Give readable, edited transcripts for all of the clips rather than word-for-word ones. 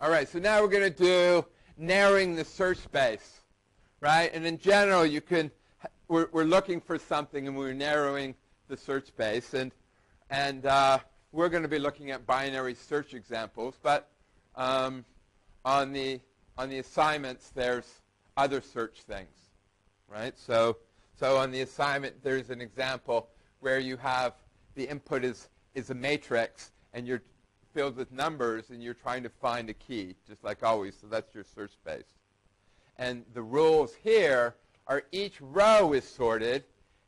All right, so now we're going to do narrowing the search space, right? And in general, we're looking for something and we're narrowing the search space. And we're going to be looking at binary search examples. But on the assignments, there's other search things, right? So on the assignment, there's an example where you have the input is a matrix, and you're filled with numbers, and you're trying to find a key, just like always. So that's your search space. And the rules here are each row is sorted,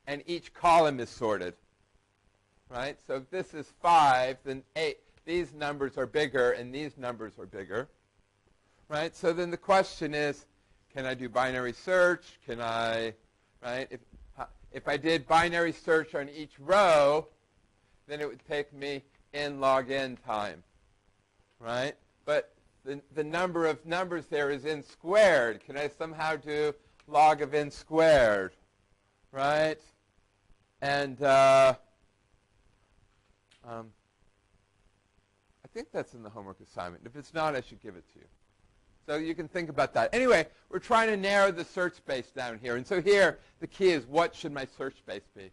and each column is sorted, right? So if this is 5, then 8. These numbers are bigger, and these numbers are bigger, right? So then the question is, can I do binary search? Can I, right? If I did binary search on each row, then it would take me n log n time, right? But the number of numbers there is n squared. Can I somehow do log of n squared, right? And I think that's in the homework assignment. If it's not, I should give it to you. So you can think about that. Anyway, we're trying to narrow the search space down here. And so here, the key is, what should my search space be,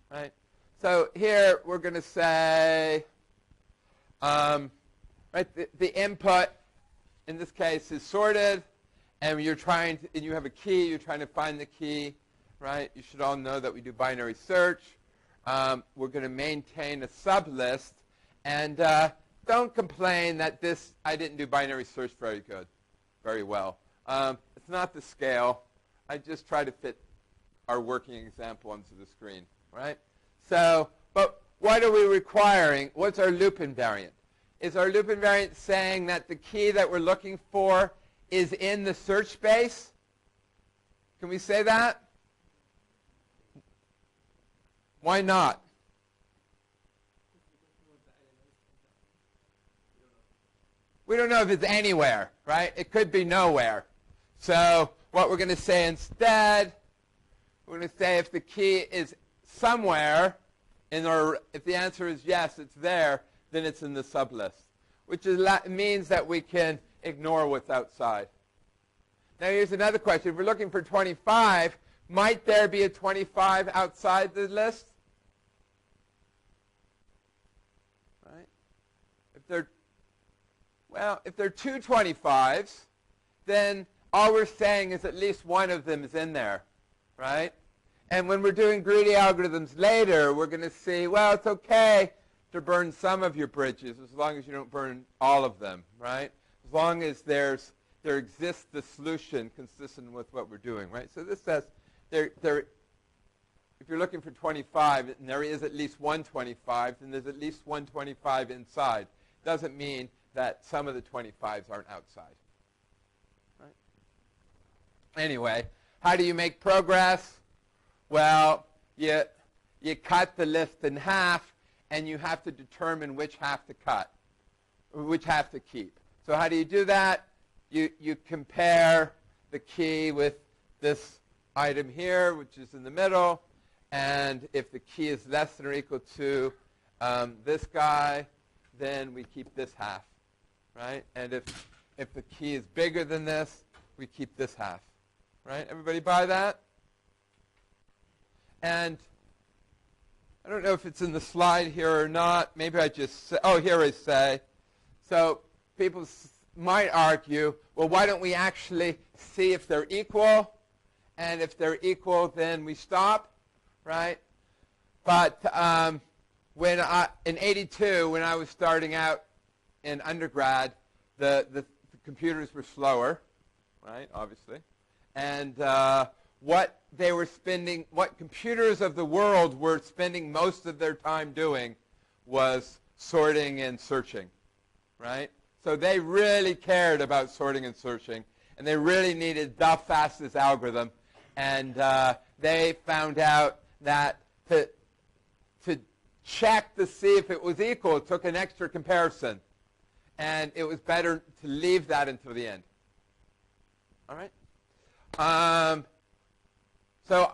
right? So here, we're going to say, right, the input, in this case, is sorted. And you're trying to, and you have a key. You're trying to find the key, right? You should all know that we do binary search. We're going to maintain a sublist. And don't complain that I didn't do binary search very well. It's not the scale. I just try to fit our working example onto the screen, right? So, but what are we requiring? What's our loop invariant? Is our loop invariant saying that the key that we're looking for is in the search space? Can we say that? Why not? We don't know if it's anywhere, right? It could be nowhere. So what we're going to say instead, we're going to say if the key is somewhere, if the answer is yes, it's there, then it's in the sublist, which means that we can ignore what's outside. Now here's another question. If we're looking for 25, might there be a 25 outside the list? Right? If there are two 25s, then all we're saying is at least one of them is in there, right? And when we're doing greedy algorithms later, we're going to see, well, it's okay to burn some of your bridges as long as you don't burn all of them, right? As long as there exists the solution consistent with what we're doing, right? So this says if you're looking for 25 and there is at least one 25, then there's at least one 25 inside. Doesn't mean that some of the 25s aren't outside, right? Anyway, how do you make progress? Well, you cut the list in half, and you have to determine which half to cut, or which half to keep. So how do you do that? You compare the key with this item here, which is in the middle, and if the key is less than or equal to this guy, then we keep this half, right? And if the key is bigger than this, we keep this half, right? Everybody buy that? And I don't know if it's in the slide here or not. Maybe I just say, oh, here I say. So people might argue, well, why don't we actually see if they're equal? And if they're equal, then we stop, right? But in '82, when I was starting out in undergrad, the computers were slower, right, obviously. And what computers of the world were spending most of their time doing was sorting and searching, right? So they really cared about sorting and searching, and they really needed the fastest algorithm. And they found out that to check to see if it was equal, it took an extra comparison. And it was better to leave that until the end. All right? So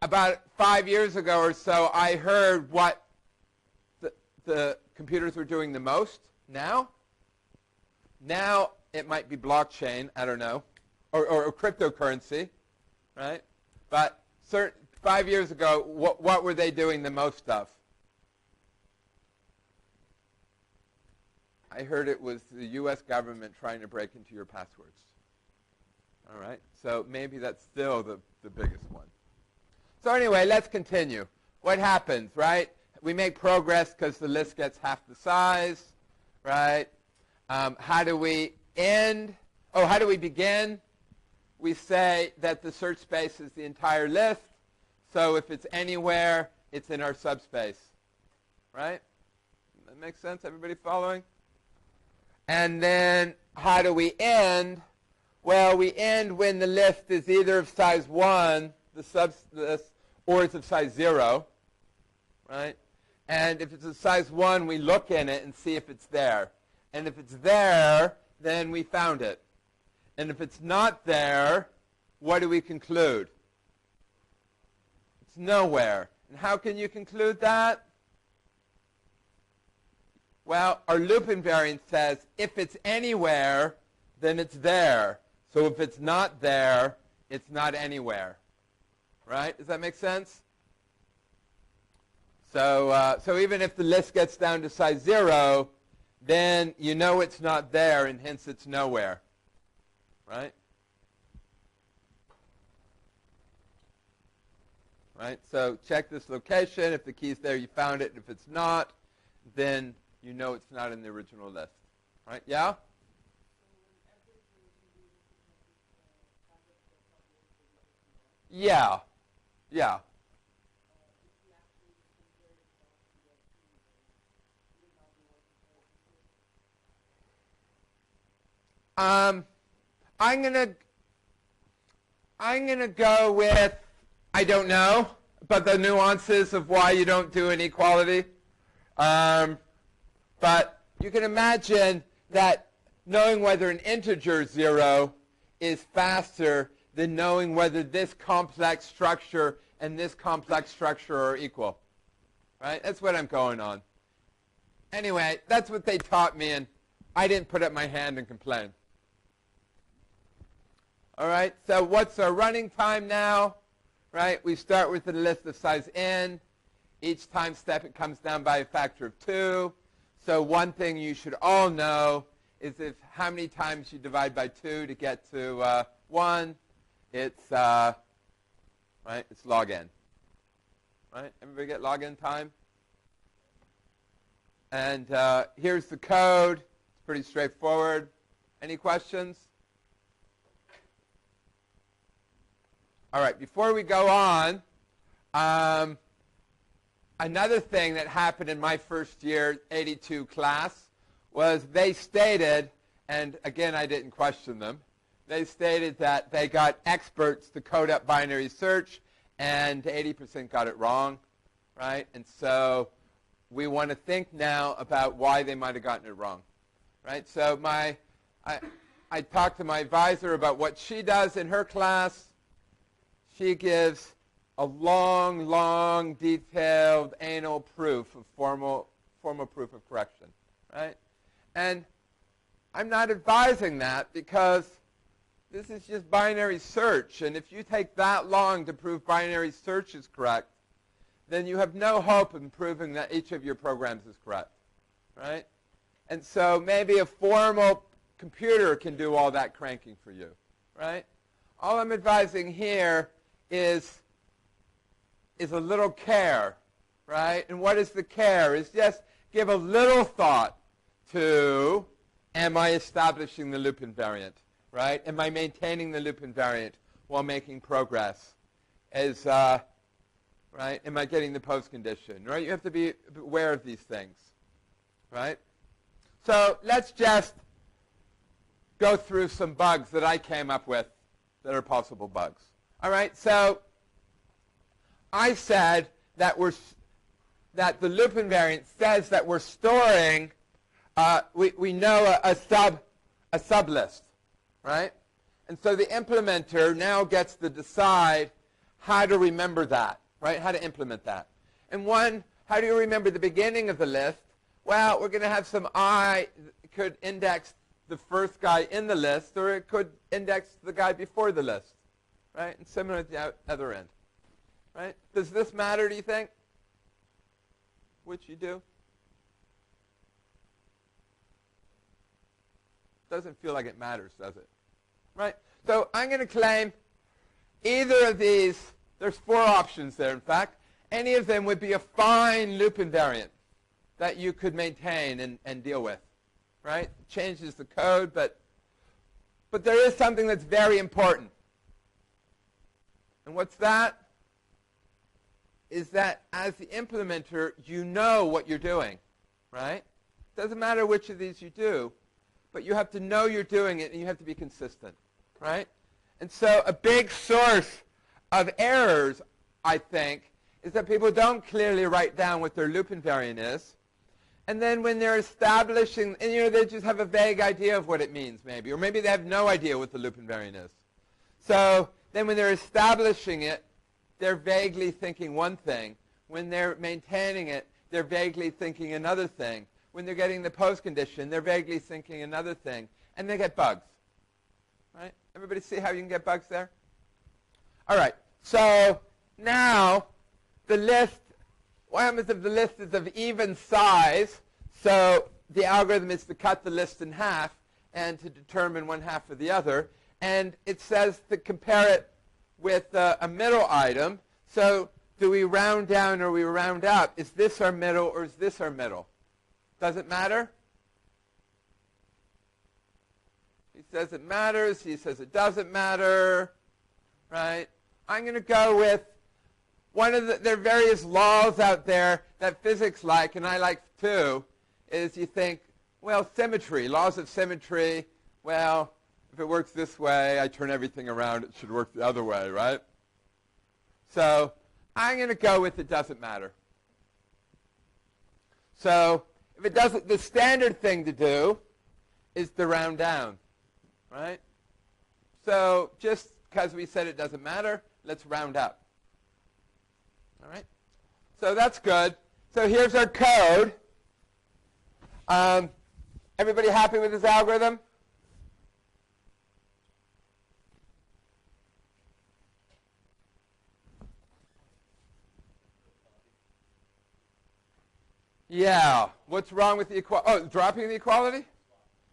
about 5 years ago or so, I heard what the computers were doing the most now. Now it might be blockchain, I don't know, or cryptocurrency, right? But 5 years ago, what were they doing the most of? I heard it was the U.S. government trying to break into your passwords. All right, so maybe that's still the biggest one. So anyway, let's continue. What happens, right? We make progress because the list gets half the size, right? How do we end? Oh, how do we begin? We say that the search space is the entire list. So if it's anywhere, it's in our subspace, right? That makes sense? Everybody following? And then how do we end? Well, we end when the list is either of size 1, the sublist, or it's of size 0, right? And if it's of size 1, we look in it and see if it's there. And if it's there, then we found it. And if it's not there, what do we conclude? It's nowhere. And how can you conclude that? Well, our loop invariant says if it's anywhere, then it's there. So if it's not there, it's not anywhere. Right? Does that make sense? So even if the list gets down to size 0, then you know it's not there, and hence it's nowhere. Right? Right? So check this location. If the key's there, you found it. If it's not, then you know it's not in the original list. Right? Yeah? Yeah. Yeah. I'm gonna go with I don't know, but the nuances of why you don't do inequality. But you can imagine that knowing whether an integer 0 is faster than knowing whether this complex structure and this complex structure are equal. Right? That's what I'm going on. Anyway, that's what they taught me, and I didn't put up my hand and complain. All right, so what's our running time now? Right, we start with a list of size n. Each time step it comes down by a factor of 2. So one thing you should all know is how many times you divide by 2 to get to 1. It's it's log n. Right, everybody get log n time? And here's the code. It's pretty straightforward. Any questions? All right, before we go on, another thing that happened in my first year 82 class was they stated, and again I didn't question them, they stated that they got experts to code up binary search and 80% got it wrong, right? And so we want to think now about why they might have gotten it wrong, right? So I talked to my advisor about what she does in her class. She gives a long, long, detailed anal proof of formal proof of correction, right? And I'm not advising that because this is just binary search, and if you take that long to prove binary search is correct, then you have no hope in proving that each of your programs is correct, right? And so maybe a formal computer can do all that cranking for you, right? All I'm advising here is a little care, right? And what is the care? Is just give a little thought to, am I establishing the loop invariant, right? Am I maintaining the loop invariant while making progress? Right? Am I getting the post condition, right? You have to be aware of these things, right? So let's just go through some bugs that I came up with that are possible bugs. All right, so I said that the loop invariant says that we're storing, we know a sublist, right? And so the implementer now gets to decide how to remember that, right? How to implement that. And how do you remember the beginning of the list? Well, we're going to have some I could index the first guy in the list, or it could index the guy before the list, right? And similar at the other end, right? Does this matter, do you think? Which you do? Doesn't feel like it matters, does it? Right? So I'm going to claim either of these. There's 4 options there, in fact. Any of them would be a fine loop invariant that you could maintain and deal with, right? Changes the code, but there is something that's very important. And what's that? Is that as the implementer, you know what you're doing, right? Doesn't matter which of these you do, but you have to know you're doing it, and you have to be consistent, right? And so a big source of errors, I think, is that people don't clearly write down what their loop invariant is. And then when they're establishing, and they just have a vague idea of what it means, maybe. Or maybe they have no idea what the loop invariant is. So then when they're establishing it, they're vaguely thinking one thing. When they're maintaining it, they're vaguely thinking another thing. When they're getting the postcondition, they're vaguely thinking another thing. And they get bugs. Right? Everybody see how you can get bugs there? All right. So now the list, what happens if the list is of even size? So the algorithm is to cut the list in half and to determine one half or the other. And it says to compare it with a middle item. So do we round down or we round up? Is this our middle or is this our middle? Does it matter? He says it matters. He says it doesn't matter. Right? I'm going to go with one of there are various laws out there that physics like, and I like too, is you think, well, symmetry, laws of symmetry, well, if it works this way, I turn everything around, it should work the other way, right? So I'm going to go with it doesn't matter. So if it doesn't, the standard thing to do is to round down, right? So just because we said it doesn't matter, let's round up. All right? So that's good. So here's our code. Everybody happy with this algorithm? Yeah. What's wrong with the equality? Oh, dropping the equality?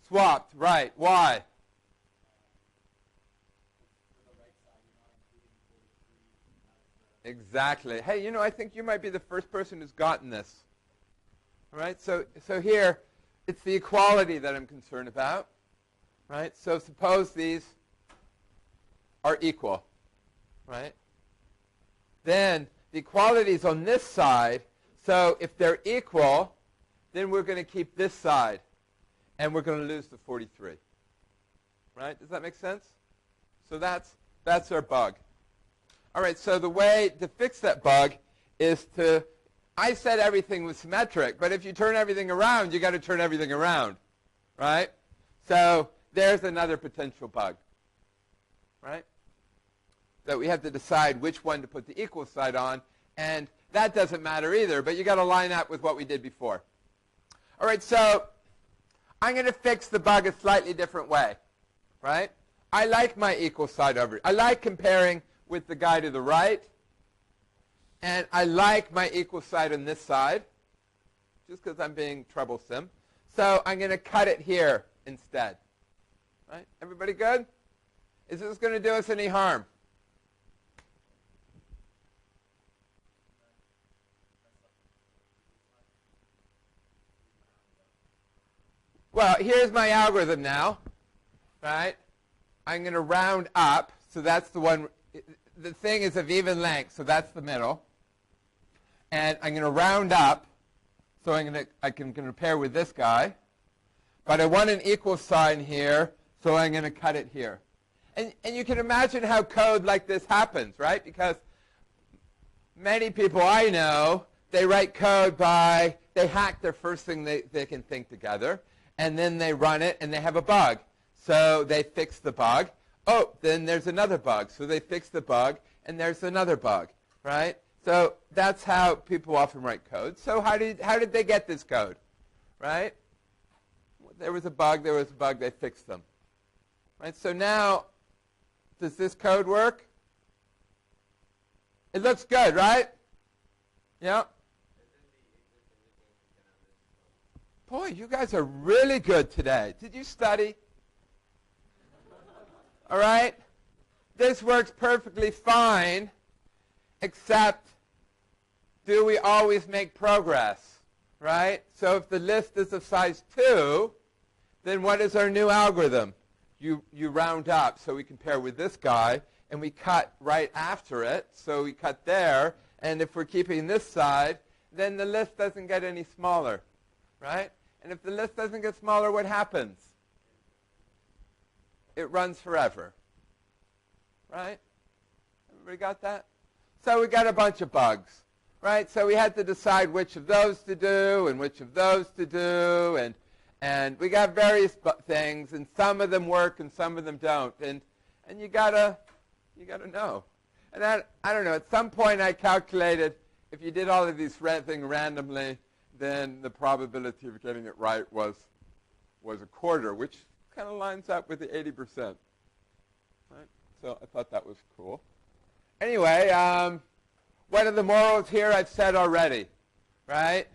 Swapped. Right. Why? Exactly. Hey, I think you might be the first person who's gotten this. All right? So here, it's the equality that I'm concerned about. Right? So suppose these are equal. Right? Then the equality is on this side. So if they're equal, then we're going to keep this side. And we're going to lose the 43. Right? Does that make sense? So that's our bug. All right, so the way to fix that bug is I said everything was symmetric, but if you turn everything around, you got to turn everything around, right? So there's another potential bug, right? That we have to decide which one to put the equal side on, and that doesn't matter either, but you got to line up with what we did before. All right, so I'm going to fix the bug a slightly different way, right? I like my equal side over. I like comparing with the guy to the right, and I like my equal side on this side, just because I'm being troublesome. So I'm going to cut it here instead. Right? Everybody good? Is this going to do us any harm? Well, here's my algorithm now. Right? I'm going to round up, so that's the one. The thing is of even length, so that's the middle. And I'm going to round up, so I can compare with this guy. But I want an equal sign here, so I'm going to cut it here. And you can imagine how code like this happens, right? Because many people I know, they write code they hack their first thing they can think together, and then they run it, and they have a bug. So they fix the bug. Oh, then there's another bug. So they fix the bug, and there's another bug, right? So that's how people often write code. So how did they get this code, right? there was a bug, they fixed them. Right? So now, does this code work? It looks good, right? Yeah. Boy, you guys are really good today. Did you study? All right? This works perfectly fine, except do we always make progress? Right? So if the list is of size 2, then what is our new algorithm? You round up. So we compare with this guy, and we cut right after it. So we cut there. And if we're keeping this side, then the list doesn't get any smaller. Right? And if the list doesn't get smaller, what happens? It runs forever. Right? Everybody got that? So we got a bunch of bugs. Right? So we had to decide which of those to do and which of those to do. And we got various things, and some of them work and some of them don't. And you gotta know. And I don't know, at some point I calculated if you did all of these things randomly, then the probability of getting it right was a quarter, which kind of lines up with the 80%. Right? So I thought that was cool. Anyway, one of the morals here I've said already, right?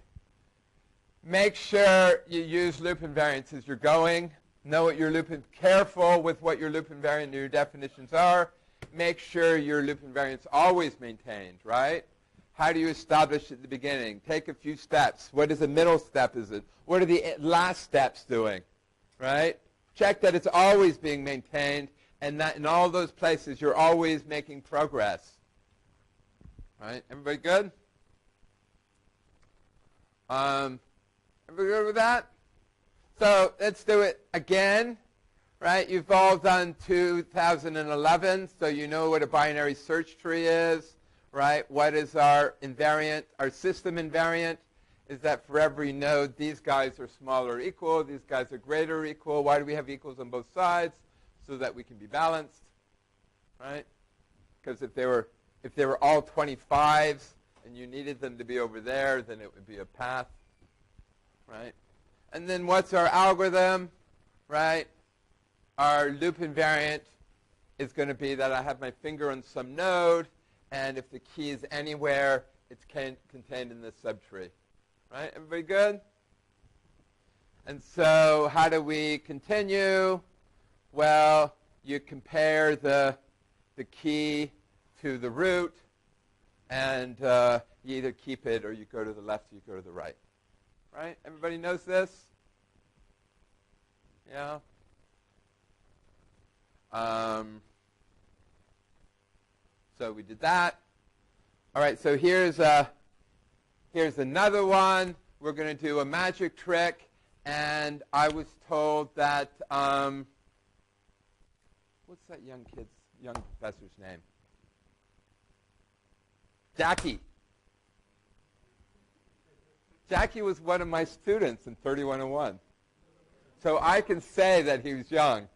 Make sure you use loop invariants as you're going. Know what your careful with what your loop invariant and your definitions are. Make sure your loop invariant's always maintained, right? How do you establish at the beginning? Take a few steps. What is the middle step? Is it? What are the last steps doing, right? Check that it's always being maintained, and that in all those places you're always making progress. Right? Everybody good? Everybody good with that? So let's do it again. Right? You've all done 2011, so you know what a binary search tree is. Right? What is our invariant? Our system invariant is that for every node, these guys are smaller or equal, these guys are greater or equal. Why do we have equals on both sides? So that we can be balanced. Right? Because if they were all 25s and you needed them to be over there, then it would be a path. Right? And then what's our algorithm? Right? Our loop invariant is going to be that I have my finger on some node, and if the key is anywhere, it's contained in this subtree. Right? Everybody good? And so how do we continue? Well, you compare the key to the root, and you either keep it or you go to the left or you go to the right. Right? Everybody knows this? Yeah? So we did that. All right, so here's another one. We're going to do a magic trick, and I was told that, what's that young professor's name? Jackie. Jackie was one of my students in 3101. So I can say that he was young.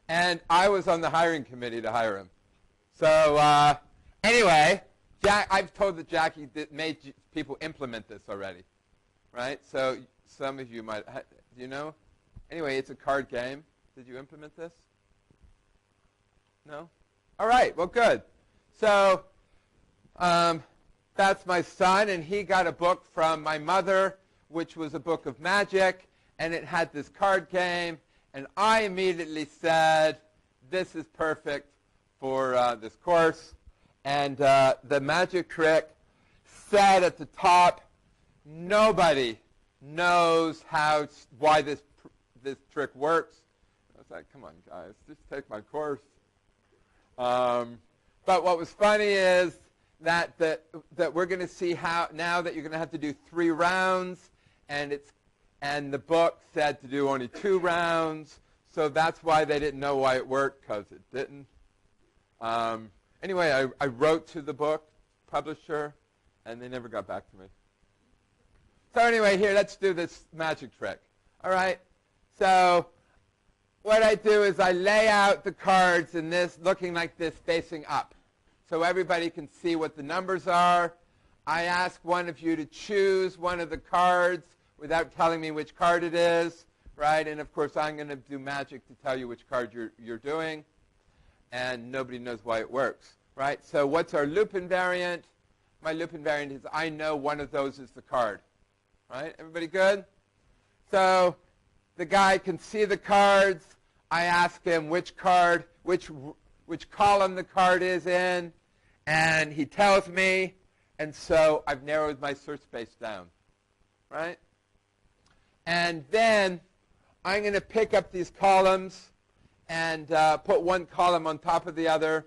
And I was on the hiring committee to hire him. So anyway, I've told that Jackie made people implement this already. Right? So some of you might, do you know? Anyway, it's a card game. Did you implement this? No? All right, well, good. So that's my son, and he got a book from my mother, which was a book of magic, and it had this card game, and I immediately said, this is perfect for this course. And the magic trick said at the top, nobody knows why this trick works. I was like, come on, guys, just take my course. But what was funny is that we're going to see how now that you're going to have to do 3 rounds, and the book said to do only 2 rounds, so that's why they didn't know why it worked, because it didn't. Anyway, I wrote to the book publisher, and they never got back to me. So anyway, here, let's do this magic trick. All right? So what I do is I lay out the cards in this, looking like this, facing up, so everybody can see what the numbers are. I ask one of you to choose one of the cards without telling me which card it is, right? And of course, I'm going to do magic to tell you which card you're doing, and nobody knows why it works, right? So what's our loop invariant? My loop invariant is I know one of those is the card, right? Everybody good? So the guy can see the cards. I ask him which card, which column the card is in, and he tells me, and so I've narrowed my search space down, right? And then I'm going to pick up these columns and put one column on top of the other,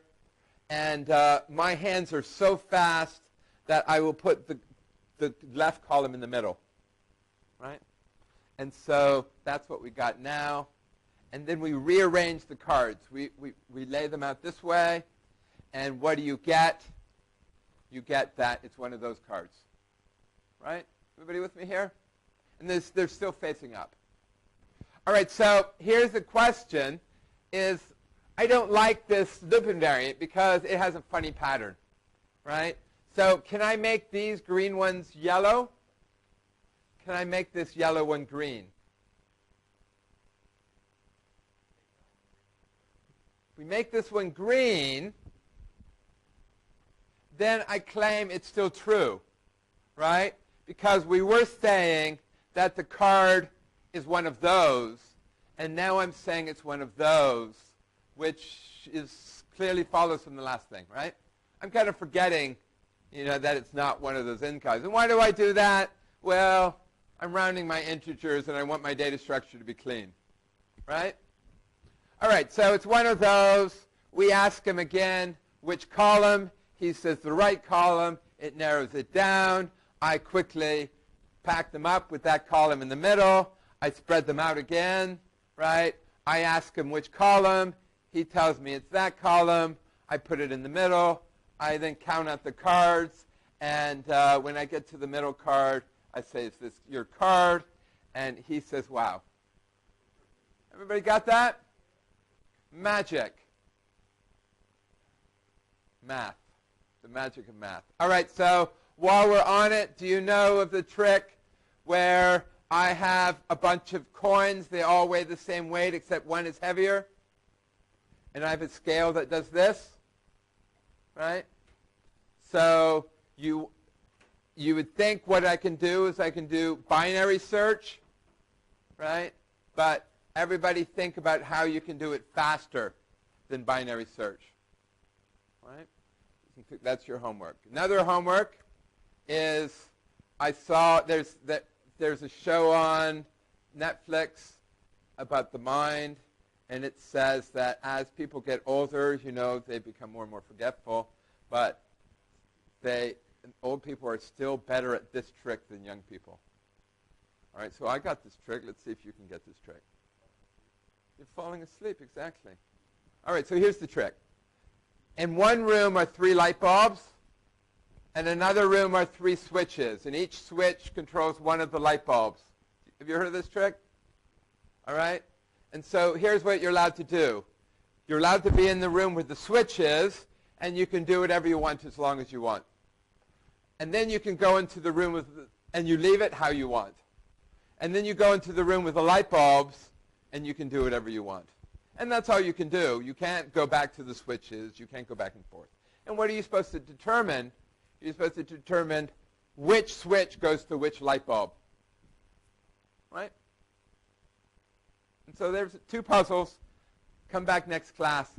and my hands are so fast that I will put the left column in the middle, right? And so that's what we got now. And then we rearrange the cards. We lay them out this way, and what do you get? You get that it's one of those cards, right? Everybody with me here? And they're still facing up. All right, so here's the question, is I don't like this loop invariant because it has a funny pattern, right? So can I make these green ones yellow? Can I make this yellow one green? If we make this one green, then I claim it's still true, right? Because we were saying that the card is one of those, and now I'm saying it's one of those, which clearly follows from the last thing, right? I'm kind of forgetting, that it's not one of those in cards. And why do I do that? Well, I'm rounding my integers, and I want my data structure to be clean, right? All right, so it's one of those. We ask him again, which column? He says the right column. It narrows it down. I quickly pack them up with that column in the middle. I spread them out again, right? I ask him which column. He tells me it's that column. I put it in the middle. I then count out the cards. And when I get to the middle card, I say, is this your card? And he says, wow. Everybody got that? Magic. Math. The magic of math. All right, so while we're on it, do you know of the trick where I have a bunch of coins? They all weigh the same weight except one is heavier. And I have a scale that does this, right? So you would think what I can do is I can do binary search, right? But everybody think about how you can do it faster than binary search, right? That's your homework. Another homework is I saw there's a show on Netflix about the mind, and it says that as people get older, they become more and more forgetful, but old people are still better at this trick than young people. All right, so I got this trick. Let's see if you can get this trick. You're falling asleep, exactly. All right, so here's the trick. In one room are 3 light bulbs, and another room are 3 switches, and each switch controls one of the light bulbs. Have you heard of this trick? All right? And so here's what you're allowed to do. You're allowed to be in the room with the switches, and you can do whatever you want as long as you want. And then you can go into the room and you leave it how you want. And then you go into the room with the light bulbs, and you can do whatever you want. And that's all you can do. You can't go back to the switches. You can't go back and forth. And what are you supposed to determine? You're supposed to determine which switch goes to which light bulb. Right? And so there's 2 puzzles. Come back next class.